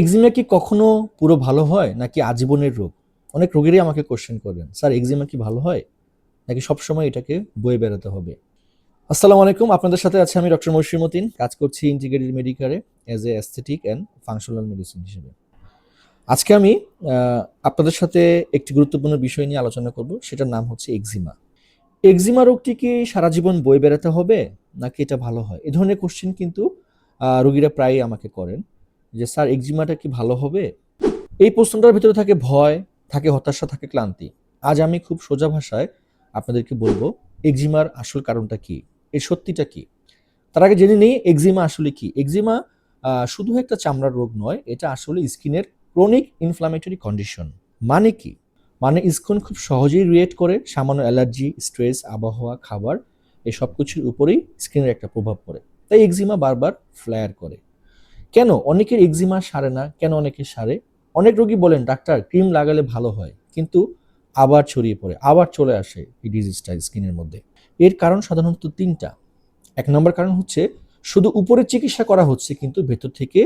এক্সিমা কি কখনো পুরো ভালো হয় নাকি আজীবনের রোগ? অনেক রোগীরাই আমাকে কোশ্চেন করেন, স্যার এক্সিমা কি ভালো হয় নাকি সবসময় এটাকে বয়ে বেড়াতে হবে? আসসালামু আলাইকুম, আপনাদের সাথে আছে আমি ডক্টর মশির মতিন। কাজ করছি ইন্টিগ্রেটেড মেডিকেয়ারে as a aesthetic and functional medicine হিসেবে। আজকে আমি আপনাদের সাথে একটি গুরুত্বপূর্ণ বিষয় নিয়ে আলোচনা করব, সেটার নাম হচ্ছে এক্সিমা। এক্সিমা রোগটি কি সারা জীবন বয়ে বেড়াতে হবে নাকি এটা ভালো হয়? এ ধরনের কোশ্চেন কিন্তু রোগীরা প্রায়ই আমাকে করেন যে স্যার এক্সিমাটা কি ভালো হবে? এই প্রশ্নটার ভিতরে থাকে ভয়, থাকে হতাশা, থাকে ক্লান্তি। আজ আমি খুব সোজা ভাষায় আপনাদেরকে বলবো এক্সিমার আসল কারণটা কি, এর সত্যিটা কি। তার আগে জেনে নেই এক্সিমা আসলে কি। এক্সিমা শুধু একটা চামড়ার রোগ নয়, এটা আসলে স্কিনের ক্রনিক ইনফ্লামেটরি কন্ডিশন। মানে কি? মানে স্কিন খুব সহজেই রিয়েক্ট করে সামান্য অ্যালার্জি, স্ট্রেস, আবহাওয়া, খাবার এই সব কিছুর উপরেই স্কিনের একটা প্রভাব পড়ে। তাই এক্সিমা বারবার ফ্লায়ার করে। কেন অনেকের এক্সিমা সারে না, কেন অনেকের সারে? অনেক রোগী বলেন ডাক্তার ক্রিম লাগালে ভালো হয়, কিন্তু আবার ছড়িয়ে পড়ে, আবার চলে আসে এই ডিজিজটা স্কিনের মধ্যে। এর কারণ সাধারণত তিনটা। এক নম্বর কারণ হচ্ছে শুধু উপরে চিকিৎসা করা হচ্ছে কিন্তু ভেতর থেকে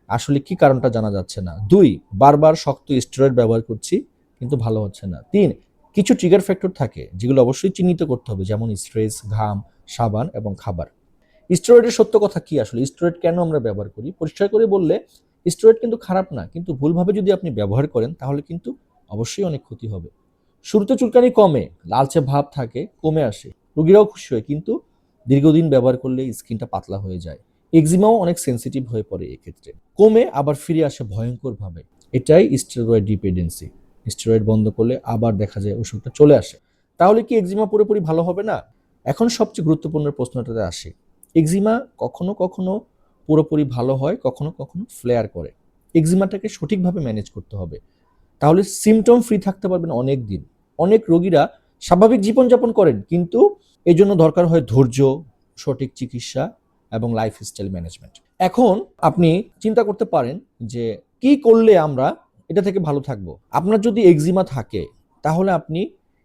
আসলে কি কারণটা জানা যাচ্ছে না। দুই, বারবার শক্ত স্টেরয়েড ব্যবহার করছি কিন্তু ভালো হচ্ছে না। তিন, কিছু ট্রিগার ফ্যাক্টর থাকে যেগুলো অবশ্যই চিহ্নিত করতে হবে, যেমন স্ট্রেস, ঘাম, সাবান এবং খাবার। স্টেরয়েডের সত্য কথা কি আসলে? স্টেরয়েড কেন আমরা ব্যবহার করি? পরিষ্কার করে বললে স্টেরয়েড কিন্তু খারাপ না, কিন্তু ভুলভাবে যদি আপনি ব্যবহার করেন তাহলে কিন্তু অবশ্যই অনেক ক্ষতি হবে। শুরুতে চুলকানি কমে, লালচে ভাব থাকে, কমে আসে, রোগীরাও খুশি হয়, কিন্তু দীর্ঘদিন ব্যবহার করলে স্কিনটা পাতলা হয়ে যায়। এক্সিমাও অনেক সেন্সিটিভ হয়ে পড়ে এক্ষেত্রে, কমে আবার ফিরে আসে ভয়ঙ্কর ভাবে। এটাই স্টেরয়েড ডিপেন্ডেন্সি। স্টেরয়েড বন্ধ করলে আবার দেখা যায় ওষুধটা চলে আসে। তাহলে কি এক্সিমা পুরোপুরি ভালো হবে না? এখন সবচেয়ে গুরুত্বপূর্ণ প্রশ্নটাতে আসে, এক্সিমা কখনো কখনো পুরোপুরি ভালো হয়, কখনো কখনো ফ্লেয়ার করে। এক্সিমাটাকে সঠিকভাবে ম্যানেজ করতে হবে, তাহলে সিমটম ফ্রি থাকতে পারবেন অনেক দিন। অনেক রোগীরা স্বাভাবিক জীবনযাপন করেন, কিন্তু এই জন্য দরকার হয় ধৈর্য, সঠিক চিকিৎসা এবং লাইফস্টাইল ম্যানেজমেন্ট। এখন আপনি চিন্তা করতে পারেন যে কি করলে আমরা এটা থেকে ভালো থাকবো। আপনার যদি এক্সিমা থাকে তাহলে আপনি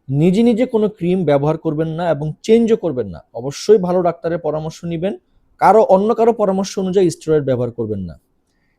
নিজে নিজে কোনো ক্রিম ব্যবহার করবেন না এবং চেঞ্জও করবেন না। অবশ্যই ভালো ডাক্তারের পরামর্শ নেবেন। অন্য কারো পরামর্শ অনুযায়ী স্টেরয়েড ব্যবহার করবেন না।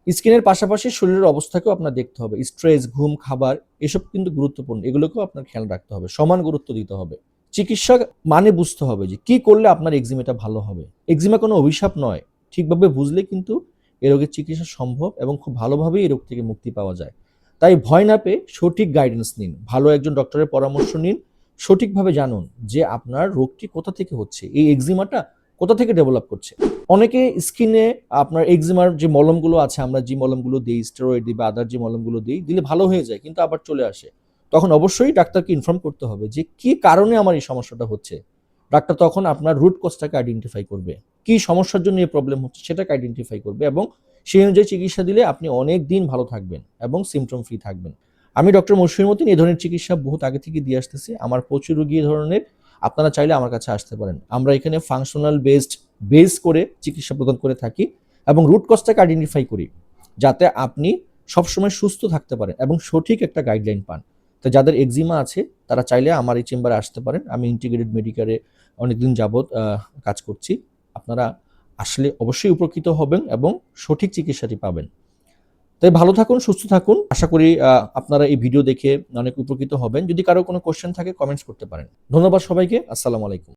স্কিনের পাশাপাশি শরীরের অবস্থাকেও আপনার দেখতে হবে। স্ট্রেস, ঘুম, খাবার এসব কিন্তু গুরুত্বপূর্ণ। এগুলোকেও আপনার খেয়াল রাখতে হবে, সমান গুরুত্ব দিতে হবে। চিকিৎসা মানে বুঝতে হবে যে কি করলে আপনার এক্সিমাটা ভালো হবে। এক্সিমা কোনো অভিশাপ নয়। ঠিকভাবে বুঝলে কিন্তু এ রোগের চিকিৎসা সম্ভব এবং খুব ভালোভাবেই এই রোগ থেকে মুক্তি পাওয়া যায়। তাই ভয় না পেয়ে সঠিক গাইডেন্স নিন, ভালো একজন ডক্টরের পরামর্শ নিন, সঠিকভাবে জানুন যে আপনার রোগটি কোথা থেকে হচ্ছে, এই এক্সিমাটা কোথা থেকে ডেভেলপ করছে। অনেকে স্কিনে আপনার এক্সিমার যে মলমগুলো আছে, আমরা যে মলমগুলো দিই, স্টেরয়েড দিই বা আদার যে মলমগুলো দিই, দিলে ভালো হয়ে যায় কিন্তু আবার চলে আসে। তখন অবশ্যই ডাক্তারকে ইনফর্ম করতে হবে যে কি কারণে আমার এই সমস্যাটা হচ্ছে। ডাক্তার তখন আপনার রুট কজটাকে আইডেন্টিফাই করবে, কি সমস্যার জন্য এই প্রবলেম হচ্ছে সেটাকে আইডেন্টিফাই করবে, এবং সেই অনুযায়ী চিকিৎসা দিলে আপনি অনেক দিন ভালো থাকবেন এবং সিমটম ফ্রি থাকবেন। আমি ডক্টর মশির মতিন এই ধরনের চিকিৎসা বহুত আগে থেকে দিয়ে আসতেছি। আমার প্রচুর রোগী এই ধরনের। আপনারা চাইলে আমার কাছে আসতে পারেন। আমরা এখানে ফাংশনাল বেস করে চিকিৎসা প্রদান করে থাকি এবং রুট কজটাকে আইডেন্টিফাই করি, যাতে আপনি সবসময় সুস্থ থাকতে পারেন এবং সঠিক একটা গাইডলাইন পান। তো যাদের এক্সিমা আছে তারা চাইলে আমার এই চেম্বারে আসতে পারেন। আমি ইন্টিগ্রেটেড মেডিকেয়ারে অনেকদিন যাবৎ কাজ করছি। আপনারা আসলে অবশ্যই উপকৃত হবেন এবং সঠিক চিকিৎসাটি পাবেন। তাই ভালো থাকুন, সুস্থ থাকুন। আশা করি আপনারা এই ভিডিও দেখে অনেক উপকৃত হবেন। যদি কারো কোনো কোশ্চেন থাকে কমেন্টস করতে পারেন। ধন্যবাদ সবাইকে। আসসালামু আলাইকুম।